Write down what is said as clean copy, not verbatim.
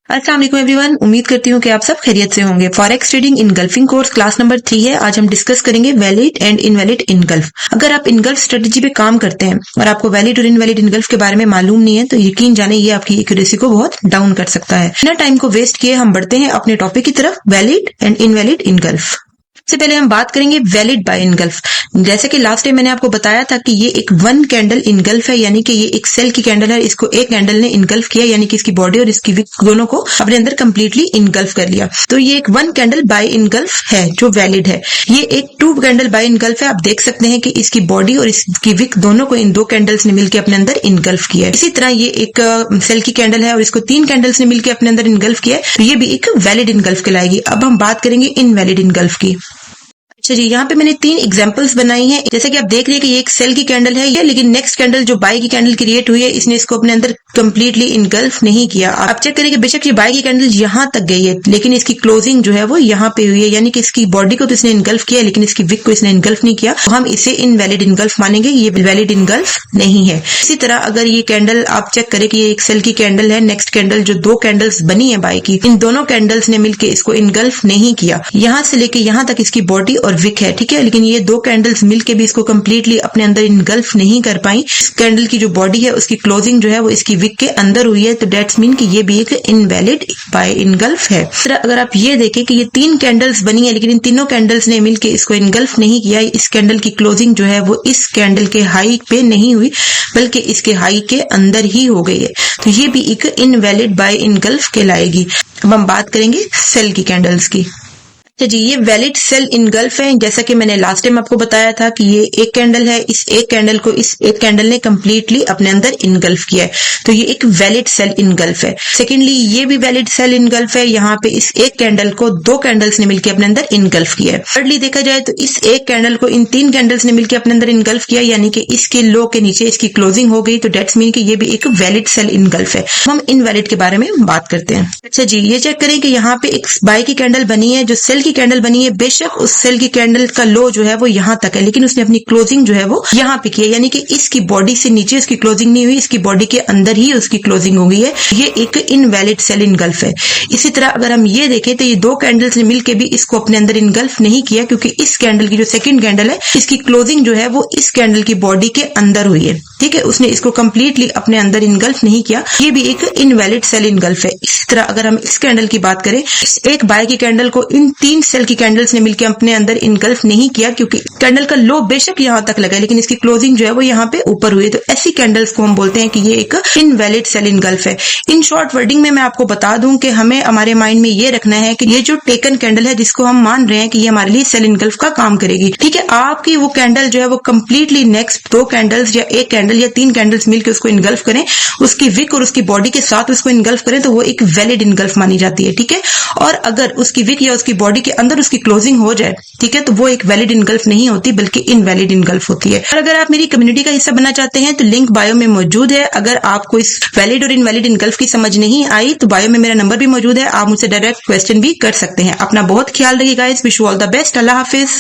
अस्सलाम वालेकुम एवरीवन, उम्मीद करती हूँ कि आप सब खैरियत से होंगे। Forex trading engulfing course class number 3 है। आज हम डिस्कस करेंगे वैलिड एंड इनवैलिड इनगल्फ। अगर आप इनगल्फ स्ट्रेटेजी पे काम करते हैं और आपको वैलिड और इनवैलिड इनगल्फ के बारे में मालूम नहीं है तो यकीन जाने ये आपकी एक्यूरेसी को बहुत डाउन कर सकता है। बिना टाइम को वेस्ट किए हम बढ़ते हैं अपने टॉपिक की तरफ, वैलिड एंड इनवैलिड इनगल्फ। सबसे पहले हम बात करेंगे वैलिड बाय इनगल्फ। जैसे कि लास्ट टाइम मैंने आपको बताया था कि ये एक वन कैंडल इनगल्फ है, यानी कि ये एक सेल की कैंडल है। इसको एक कैंडल ने इनगल्फ किया, यानी कि इसकी बॉडी और इसकी विक दोनों को अपने अंदर कंप्लीटली इनगल्फ कर लिया। तो ये एक वन कैंडल बाय इनगल्फ है जो वैलिड है। ये एक टू कैंडल बाय इनगल्फ है। आप देख सकते हैं कि इसकी बॉडी और इसकी विक दोनों को इन दो कैंडल्स ने मिलकर अपने अंदर इनगल्फ किया है। इसी तरह ये एक सेल की कैंडल है और इसको तीन कैंडल्स ने मिलकर अपने अंदर इनगल्फ किया है, तो ये भी एक वैलिड इनगल्फ कहलाएगी। अब हम बात करेंगे इनवैलिड इनगल्फ की। अच्छा जी, यहाँ पे मैंने तीन एग्जांपल्स बनाई हैं। जैसे कि आप देख रहे हैं कि ये एक सेल की कैंडल है ये, लेकिन नेक्स्ट कैंडल जो बाय की कैंडल क्रिएट हुई है इसने इसको अपने अंदर कंप्लीटली इनगल्फ नहीं किया। आप चेक करें कि बेशक ये बाय की कैंडल यहाँ तक गई है, लेकिन इसकी क्लोजिंग जो है वो यहाँ पे हुई है, यानी कि इसकी बॉडी को तो इसने इनगल्फ किया लेकिन इसकी विक को इसने इनगल्फ नहीं किया, तो हम इसे इनवैलिड इनगल्फ मानेंगे। ये वैलिड इनगल्फ नहीं है। इसी तरह अगर ये कैंडल आप चेक करें कि ये एक सेल की कैंडल है, नेक्स्ट कैंडल जो दो कैंडल्स बनी है बाय की, इन दोनों कैंडल्स ने मिलकर इसको इनगल्फ नहीं किया। यहाँ से लेके यहाँ तक इसकी बॉडी और विक है, ठीक है, लेकिन ये दो कैंडल्स मिलके भी इसको कंप्लीटली अपने अंदर इनगल्फ नहीं कर पाई। इस कैंडल की जो बॉडी है उसकी क्लोजिंग जो है वो इसकी विक के अंदर हुई है, तो डेट्स मीन कि ये भी एक इनवैलिड बाय इनगल्फ है। इस तरह अगर आप ये देखें कि ये तीन कैंडल्स बनी है लेकिन इन तीनों कैंडल्स ने मिलके इसको इनगल्फ नहीं किया, इस कैंडल की क्लोजिंग जो है वो इस कैंडल के हाई पे नहीं हुई बल्कि इसके हाई के अंदर ही हो गई है, तो ये भी एक इनवैलिड बाय इनगल्फ कहलाएगी। अब हम बात करेंगे सेल की कैंडल्स की। जी, ये वैलिड सेल इनगल्फ है। जैसा कि मैंने लास्ट टाइम आपको बताया था कि ये एक कैंडल है, इस एक कैंडल को इस एक कैंडल ने कंप्लीटली अपने अंदर इनगल्फ किया है, तो ये एक वैलिड सेल इनगल्फ है। सेकेंडली ये भी वैलिड सेल इनगल्फ है, यहाँ पे इस एक कैंडल को दो कैंडल्स ने मिलकर अपने अंदर इनगल्फ किया है। थर्डली देखा जाए तो इस एक कैंडल को इन तीन कैंडल्स ने मिलकर अपने अंदर इनगल्फ किया, यानी कि इसके लो के नीचे इसकी क्लोजिंग हो गई, तो डेट्स मीन कि ये भी एक वैलिड सेल इनगल्फ है। हम इनवैलिड के बारे में बात करते हैं। अच्छा जी, ये चेक करें कि यहाँ पे एक बाय की कैंडल बनी है, जो सेल की कैंडल बनी है, बेशक उस सेल की कैंडल का लो जो है वो यहाँ तक है, लेकिन उसने अपनी क्लोजिंग जो है वो यहाँ पे की है, यानी कि इसकी बॉडी से नीचे उसकी क्लोजिंग नहीं हुई, इसकी बॉडी के अंदर ही उसकी क्लोजिंग हो गई है। ये एक इनवैलिड सेल इनगल्फ है। इसी तरह अगर हम ये देखें तो ये दो कैंडल्स ने मिलकर भी इसको अपने अंदर इनगल्फ नहीं किया, क्योंकि इस कैंडल की जो सेकंड कैंडल है इसकी क्लोजिंग जो है वो इस कैंडल की बॉडी के अंदर हुई है, ठीक है, उसने इसको कंप्लीटली अपने अंदर इनगल्फ नहीं किया। ये भी एक इनवैलिड सेल इनगल्फ है। इसी तरह अगर हम इस कैंडल की बात करें, इस एक बाय की कैंडल को इन तीन सेल की कैंडल्स ने मिलकर अपने अंदर इनगल्फ नहीं किया, क्योंकि कैंडल का लो बेशक यहाँ तक लगा लेकिन इसकी क्लोजिंग जो है वो यहाँ पे ऊपर हुई है, तो ऐसी कैंडल्स को हम बोलते हैं कि ये एक इनवैलिड सेल इनगल्फ है। इन शॉर्ट वर्डिंग में मैं आपको बता दूं कि हमें हमारे माइंड में ये रखना है कि ये जो टेकन कैंडल है जिसको हम मान रहे हैं कि ये हमारे लिए सेल इनगल्फ का काम करेगी, ठीक है, आपकी वो कैंडल जो है वो कंप्लीटली नेक्स्ट दो कैंडल्स या एक कैंडल या तीन कैंडल्स मिलकर उसको इनगल्फ करें, उसकी विक और उसकी बॉडी के साथ उसको इनगल्फ करें, तो वो एक वैलिड इनगल्फ मानी जाती है, ठीक है। और अगर उसकी विक या उसकी बॉडी के अंदर उसकी क्लोजिंग हो जाए, ठीक है, तो वो एक वैलिड इनगल्फ नहीं होती बल्कि इनवैलिड इनगल्फ होती है। और अगर आप मेरी कम्युनिटी का हिस्सा बनना चाहते हैं तो लिंक बायो में मौजूद है। अगर आपको इस वैलिड और इनवैलिड इनगल्फ की समझ नहीं आई तो बायो में मेरा नंबर भी मौजूद है, आप मुझसे डायरेक्ट क्वेश्चन भी कर सकते हैं। अपना बहुत ख्याल रखिएगा guys, wish you all the best. Allah Hafiz.